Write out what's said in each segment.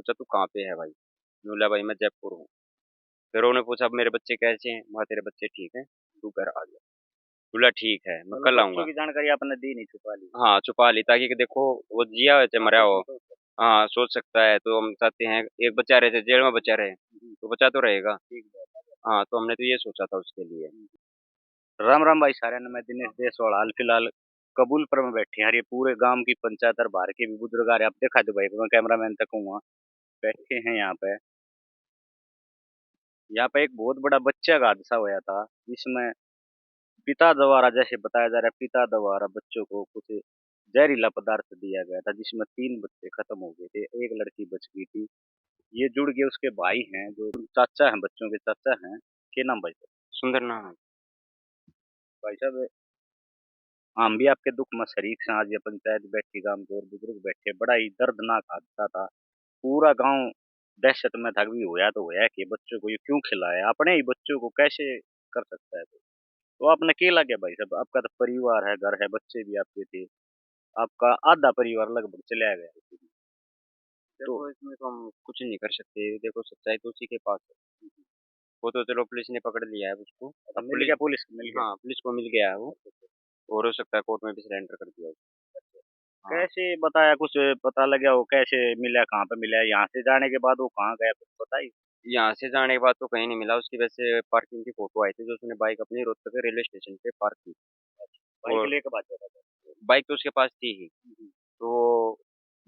पूछा तू कहाँ पे है भाई। मैं बोला भाई मैं जयपुर हूँ। फिर उन्होंने पूछा अब मेरे बच्चे कैसे हैं, मैं तेरे बच्चे ठीक हैं, तू घर आ जा। बोला ठीक है मैं मतलब कल बच्चों आऊंगा। की जानकारी आपने दी नहीं, छुपा ली। हाँ छुपा ली ताकि कि देखो वो जिया वैसे मरा हो। हाँ सोच सकता है, तो हम चाहते हैं एक बच्चा रहे थे जेल में बच्चा रहे तो बच्चा तो रहेगा। ठीक है। हाँ तो हमने तो ये सोचा था उसके लिए। राम राम भाई सारे ने, मैं दिनेश देसवाल हाल फिलहाल कबूलपुर में बैठे हैं यार। ये पूरे गांव की पंचायत और बाहर के भी बुजुर्ग आ रहे हैं। आप देखा दो भाई, मैं कैमरामैन तक हूँ वहाँ बैठे हैं यहाँ पे। यहाँ पे एक बहुत बड़ा बच्चे का हादसा हुआ था, जिसमें पिता द्वारा, जैसे बताया जा रहा है, पिता द्वारा बच्चों को कुछ जहरीला पदार्थ दिया गया था, जिसमें 3 बच्चे खत्म हो गए थे, एक लड़की बच गई थी। ये जुड़ गए उसके भाई हैं, जो चाचा हैं, बच्चों के चाचा हैं। के नाम भाई साहब? सुंदर नाम है। भाई साहब, हम भी आपके दुख में शरीक हैं। आज ये पंचायत बैठी, गांव के और बुजुर्ग बैठे। बड़ा ही दर्दनाक हादसा था। पूरा गांव दहशत में था कि होया तो होया कि बच्चों को ये क्यों खिलाया, अपने ही बच्चों को कैसे कर सकता है। तो आपने अकेला क्या भाई साहब? आपका तो परिवार है, घर है, बच्चे भी आपके थे। आपका आधा परिवार लगभग चला गया। तो देखो इसमें तो हम कुछ नहीं कर सकते, देखो सच्चाई तो उसी के पास है। वो तो चलो पुलिस ने पकड़ लिया है उसको। अच्छा, अब मिल पुलिस, गया, पुलिस को मिल गया। हाँ पुलिस को मिल गया है वो। और हो सकता है कोर्ट में भी सरेंडर कर दिया हो। हाँ। कैसे बताया, कुछ पता लगा वो कैसे मिला, कहाँ पे मिला? यहाँ से जाने के बाद वो कहाँ गया, कुछ पता ही? यहाँ से जाने के बाद तो कहीं नहीं मिला उसकी, वैसे पार्किंग की फोटो आई थी जो उसने बाइक अपनी रोहतक के रेलवे स्टेशन पे पार्क की। बाइक और लेके भाग गया था? बाइक तो उसके पास थी ही। तो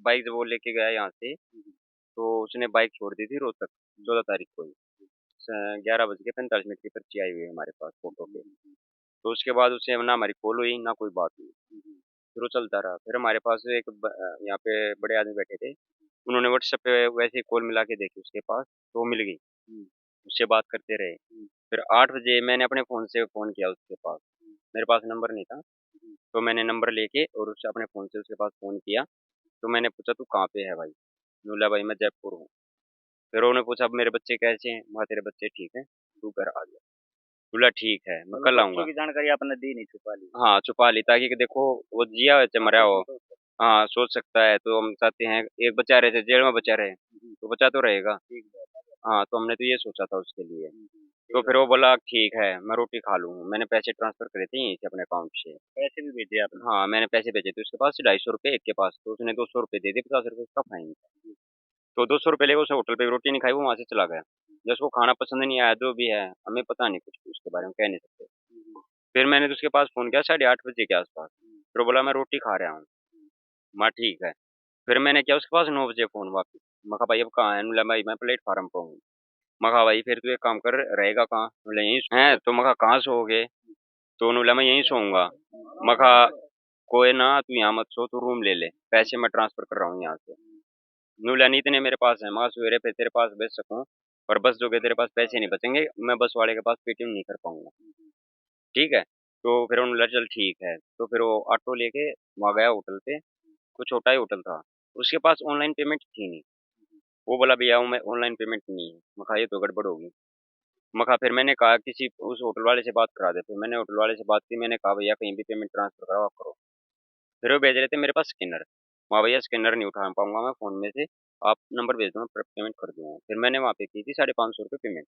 बाइक जब वो लेके गया यहाँ से, तो उसने बाइक छोड़ दी थी रोहतक 14 तारीख को ही। 11:45 की पर्ची आई हुई है हमारे पास फोटो पे। तो उसके बाद उससे ना हमारी कॉल हुई ना कोई बात हुई। फिर वो चलता रहा। फिर हमारे पास यहाँ पे बड़े आदमी बैठे थे, उन्होंने व्हाट्सएप पे वैसे ही कॉल मिला के देखी उसके पास, तो वो मिल गई। उससे बात करते रहे। फिर 8 बजे मैंने अपने फ़ोन से फ़ोन किया उसके पास। मेरे पास नंबर नहीं था, तो मैंने नंबर लेके और उससे अपने फ़ोन से उसके पास फ़ोन किया। तो मैंने पूछा तू कहाँ पे है भाई। मैं बोला भाई मैं जयपुर हूँ। फिर उन्होंने पूछा अब मेरे बच्चे कैसे हैं, मैं तेरे बच्चे ठीक हैं, तू घर आ जा। बोला ठीक है मैं मतलब कल बच्चों आऊंगा। की जानकारी आपने दी नहीं, छुपा ली। हाँ छुपा ली ताकि कि देखो वो जिया वैसे मरा हो। हाँ सोच सकता है, तो हम चाहते हैं एक बच्चा रहे थे जेल में बच्चा रहे तो बच्चा तो रहेगा। ठीक है। हाँ तो हमने तो ये सोचा था उसके लिए। तो ठीक फिर है। वो बोला ठीक है मैं रोटी खा लूँ। मैंने पैसे ट्रांसफर करे थे यहीं से अपने अकाउंट से। पैसे भी भेजे आपने? हाँ मैंने पैसे भेजे थे उसके पास से 250 रुपये एक के पास, तो उसने 200 रुपये दे दिए, 50 रुपये उसका फाइन। तो 200 रुपये लेकर उसने होटल पे रोटी नहीं खाई, वो वहाँ से चला गया। जब उसको खाना पसंद नहीं आया जो भी है, हमें पता नहीं कुछ भी उसके बारे में, कह नहीं सकते। फिर मैंने तो उसके पास फोन किया 8:30 बजे के आसपास। फिर वो बोला मैं रोटी खा रहा हूँ। मैं ठीक है। फिर मैंने किया उसके पास 9 बजे फोन वापस। मैं कहा भाई अब कहाँ है? बोला भाई मैं प्लेटफार्म पर हूँ। मैं कहा भाई फिर तू एक काम कर, रहेगा कहाँ? बोले यहीं है। तो मैं कहा कहाँ सोओगे? तो उन्होंने बोला मैं यहीं सोऊंगा। मैं कहा कोई ना तू यहाँ मत सो, तू रूम ले ले, पैसे मैं ट्रांसफर कर रहा हूँ यहाँ से। उन्होंने बोला नहीं इतने मेरे पास है। मैं कहा सवेरे फिर तेरे पास भेज सकूँ, पर बस जो के तेरे पास पैसे नहीं बचेंगे, मैं बस वाले के पास पेटीएम नहीं कर पाऊंगा। ठीक है। तो फिर उन्होंने बोला चल ठीक है। तो फिर वो ऑटो लेके वहाँ गया होटल पे। कुछ छोटा ही होटल था, उसके पास ऑनलाइन पेमेंट थी नहीं। वो बोला भैया वो मैं ऑनलाइन पेमेंट नहीं है। मैं कहा ये तो गड़बड़ होगी। मैं कहा फिर मैंने कहा किसी उस होटल वाले से बात करा दे। फिर मैंने होटल वाले से बात की, मैंने कहा भैया कहीं भी पेमेंट ट्रांसफर कराओ आप करो। फिर वो भेज रहे थे मेरे पास स्कैनर। वहाँ भैया स्कैनर नहीं उठा पाऊंगा मैं फ़ोन में से, आप नंबर भेज दो मैं पेमेंट कर दूंगा। फिर मैंने वहाँ पे की थी 550 रुपये पेमेंट।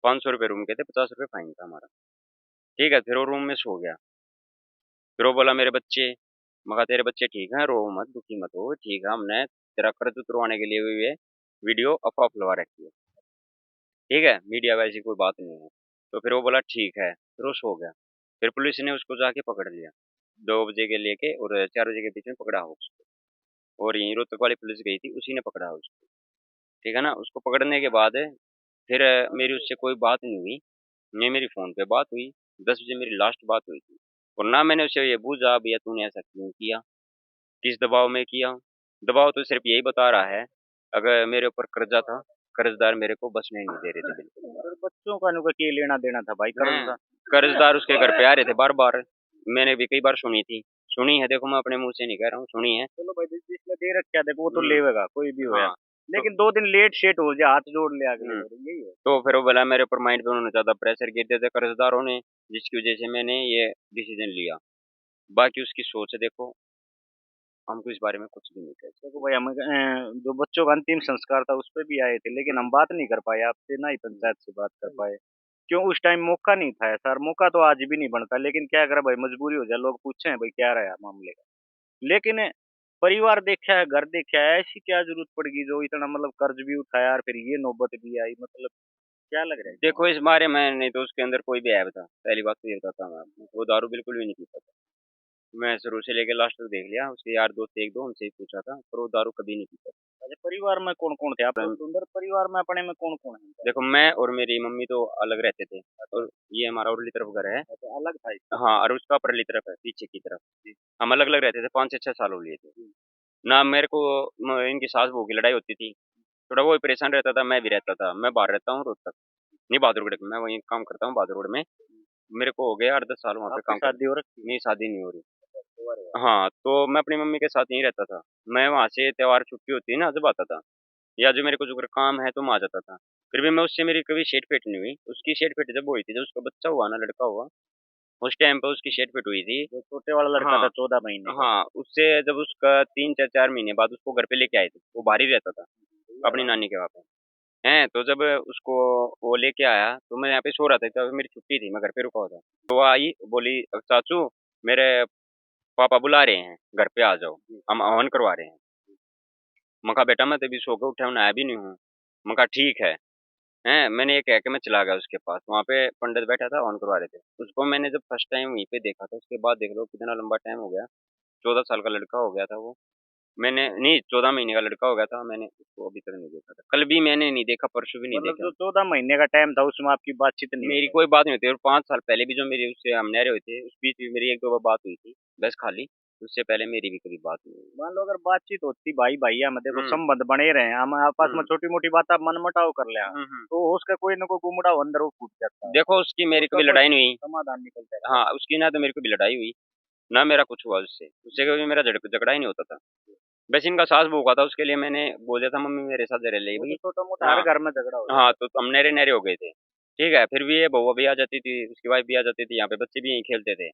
500 रुपये रूम के थे, 50 रुपये फाइन था हमारा। ठीक है। फिर वो रूम में सो गया। फिर वो बोला मेरे बच्चे। मैं कहा तेरे बच्चे ठीक हैं, रो मत दुखी मत हो, ठीक है हमने तेरा कर्ज उतरवाने के लिए हुई है वीडियो अफवाह फैलवा रखी है। ठीक है मीडिया का ऐसी कोई बात नहीं है। तो फिर वो बोला ठीक है, फिर वो सो गया। फिर पुलिस ने उसको जाके पकड़ लिया। 2 बजे के लेके और 4 बजे के बीच में पकड़ा हो उसको। और यहीं रोहतक वाली पुलिस गई थी, उसी ने पकड़ा उसको। ठीक है ना। उसको पकड़ने के बाद फिर मेरी उससे कोई बात नहीं हुई। नहीं मेरी फ़ोन पे बात हुई, 10 बजे मेरी लास्ट बात हुई थी। और ना मैंने उसे ये पूछा भैया तूने ऐसा क्यों किया, किस दबाव में किया। दबाव तो सिर्फ यही बता रहा है, अगर मेरे ऊपर कर्जा था, कर्जदार मेरे को बचने नहीं दे रहे थे बिल्कुल। और बच्चों का इनका क्या लेना देना था भाई, हैं, कर्ज? कर्जदार उसके घर पे आ रहे थे बार बार। मैंने भी कई बार सुनी थी, सुनी है, देखो मैं अपने मुंह से नहीं कह रहा हूँ, सुनी है। चलो भाई, जिसने दे रखा, देखो वो तो हम्म। लेगा, कोई भी होया। हाँ। तो लेकिन 2 दिन लेट शेट हो जाए, हाथ जोड़ ले अगले हम्म। बार, यही है। तो फिर वो बोला मेरे ऊपर माइंड पे उन्होंने ज्यादा प्रेशर गिर दिया था कर्जदारों ने, जिसकी वजह से मैंने ये डिसीजन लिया। बाकी उसकी सोच देखो। हमको इस बारे में कुछ भी नहीं कहते। देखो भाई, हम जो बच्चों का अंतिम संस्कार था उस पे भी आए थे, लेकिन हम बात नहीं कर पाए आपसे, ना ही पंचायत से बात कर पाए। क्यों? उस टाइम मौका नहीं था सर। मौका तो आज भी नहीं बनता, लेकिन क्या करे भाई, मजबूरी हो जाए। लोग पूछे हैं भाई क्या रहा मामले का, लेकिन परिवार देखा है, घर देखा है, ऐसी क्या जरूरत पड़गी जो इतना मतलब कर्ज भी उठाया और फिर ये नौबत भी आई? मतलब क्या लग रहा है देखो इसमें? इस बारे में नहीं तो उसके अंदर कोई भी ऐप था, पहली बात तो ये बताता हूँ मैं आपको, वो दारू बिल्कुल भी नहीं पीता था। मैं शुरू से लेके लास्ट तक देख लिया, उसके यार दोस्त एक दो उनसे ही पूछा था, पर वो दारू कभी नहीं पीता अच्छा, परिवार में कौन कौन थे? आप था। सुंदर परिवार में अपने में कौन कौन है? देखो मैं और मेरी मम्मी तो अलग रहते थे, और ये हमारा उर्ली तरफ घर है। अच्छा, अलग था इसका। हाँ, और उसका परली तरफ है, पीछे की तरफ। हम अलग अलग रहते थे, 5 से 6 साल हो लिए थे ना। मेरे को इनकी सास बहू की लड़ाई होती थी, थोड़ा वो ही परेशान रहता था, मैं भी रहता था। मैं बाहर रहता हूँ रोहतक, नहीं बहादुरगढ़ में, मैं वहीं काम करता हूँ बहादुरगढ़ में। मेरे को हो गया 8-10 साल वहाँ पे आपकी काम कर। शादी हो रखी नहीं, शादी नहीं हो रही। है? हाँ, तो मैं अपनी मम्मी के साथ नहीं रहता था। मैं वहाँ से त्योहार छुट्टी होती है ना जब आता था, या जो मेरे को जो काम है तो मैं आ जाता था। फिर भी मैं उससे मेरी कभी सेट फेट नहीं हुई। उसकी सेट फेट जब हुई थी, जब उसका बच्चा हुआ ना, लड़का हुआ, उस टाइम पे उसकी सेट फेट हुई थी। जो छोटे वाला लड़का हाँ, था 14 महीने का। हाँ, उससे जब उसका 3 4 4 महीने बाद उसको घर पे लेके आए थे, वो बाहर ही रहता था अपनी नानी के वहाँ पे। हैं, तो जब उसको वो लेके आया तो मैं यहाँ पे सो रहा था, तब मेरी छुट्टी थी, मैं घर पे रुका हुआ था। तो वो आई, बोली चाचू मेरे पापा बुला रहे हैं, घर पे आ जाओ, हम हवन करवा रहे हैं। मैं कहा बेटा मैं तो अभी सो के उठा हूँ, नहाया भी नहीं हूँ। मैं कहा ठीक है। हैं, मैंने ये कह के मैं चला गया उसके पास, वहाँ पे पंडित बैठा था, ऑन करवा रहे थे उसको। मैंने जब फर्स्ट टाइम वहीं पे देखा था, उसके बाद देख लो कितना लंबा टाइम हो गया, 14 साल का लड़का हो गया था वो। मैंने नहीं, 14 महीने का लड़का हो गया था, मैंने उसको अभी तक नहीं देखा था, कल भी मैंने नहीं देखा, परसों भी नहीं मतलब देखा। जो 14 महीने का टाइम था उसमें आपकी बातचीत नहीं मेरी हुई? कोई बात नहीं होती, और 5 साल पहले भी जो मेरी उससे हम नहरे हुए थे, उस बीच भी मेरी एक दो बार बात हुई थी, बस खाली। उससे पहले मेरी भी कभी बात नहीं हुई। मान लो अगर बातचीत होती भाई भैया में, देखो हम्म। संबंध बने रहे, हम आपस में हम्म। छोटी मोटी बात आप मनमुटाव कर ले, हम्म। तो उसका कोई ना कोई गुमड़ा अंदर वो फूट जाता है, देखो उसकी मेरी उसका कभी कोई लड़ाई नहीं हुई। समाधान निकल जाता है। हाँ, उसकी ना तो मेरी कभी लड़ाई हुई, ना मेरा कुछ हुआ उससे। उससे कभी मेरा झगड़ा ही नहीं होता था। बस इनका सास बहू का था, उसके लिए मैंने बोल दिया था मम्मी मेरे साथ रह ले वो तो भाई। छोटा मोटा हर हाँ, घर में झगड़ा हो हाँ, जाता तो हम नहरे नहरे हो गए थे। ठीक है, फिर भी ये बहू भी आ जाती थी, उसकी वाइफ भी आ जाती थी, यहाँ पे बच्चे भी यहीं खेलते थे,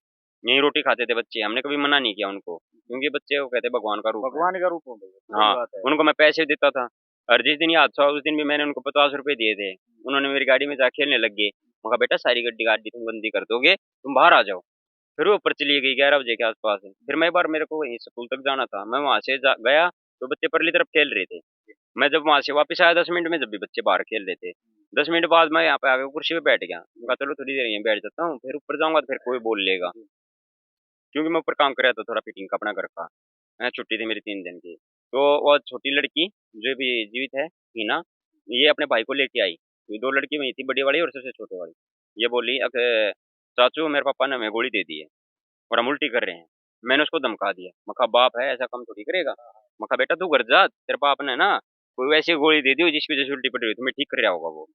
यहीं रोटी खाते थे बच्चे। हमने कभी मना नहीं किया उनको, क्योंकि बच्चे वो कहते भगवान का है, रूप है। भगवान का रूप हो गया, सही हाँ, बात है। उनको मैं पैसे देता था, और जिस दिन ये हादसा हुआ उस दिन भी मैंने उनको 50 रुपए दिए थे। उन्होंने मेरी गाड़ी में जाके खेलने लग गए। मैं कहा बेटा सारी गड्डी गाड़ी तुम गंदी कर दोगे, तुम बाहर आ जाओ। फिर वो ऊपर चली गई 11 बजे के आसपास। फिर मैं एक बार, मेरे को वहीं स्कूल तक जाना था, मैं वहां से गया तो बच्चे परली तरफ खेल रहे थे। मैं जब वहां से वापस आया 10 मिनट में, जब भी बच्चे बाहर खेल रहे थे। 10 मिनट बाद मैं यहाँ पे आके कुर्सी पे बैठ गया। मैं कहा चलो थोड़ी देर यहीं बैठ जाता हूँ, फिर ऊपर जाऊंगा तो फिर कोई बोल लेगा, क्योंकि मैं ऊपर काम कर रहा था थोड़ा फिटिंग का अपना घर का। छुट्टी थी मेरी 3 दिन की। तो वो छोटी लड़की जो भी जीवित है, हिना, ये अपने भाई को लेके आई। ये दो लड़की वही थी, बड़ी वाली और सबसे छोटे वाली। ये बोली चाचू मेरे पापा ने हमें गोली दे दी है और हम उल्टी कर रहे हैं। मैंने उसको धमका दिया, मैं कहा बाप है ऐसा काम थोड़ी करेगा। मैं कहा बेटा तू घर जा, तेरे बाप ने ना कोई वैसी गोली दे दी हो जिसकी वजह से उल्टी पड़ी हुई, तुम्हें ठीक कर रहा होगा वो।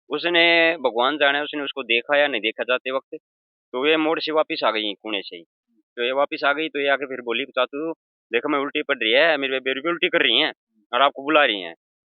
उसने, भगवान जाने उसने उसको देखा या नहीं देखा जाते वक्त। तो ये मोड़ से वापस आ गई पुणे से ही। तो ये वापस आ गई तो ये आके फिर बोली चाचू देखो मैं उल्टी पड़ रही है, मेरे बेबी भी उल्टी कर रही हैं और आपको बुला रही हैं।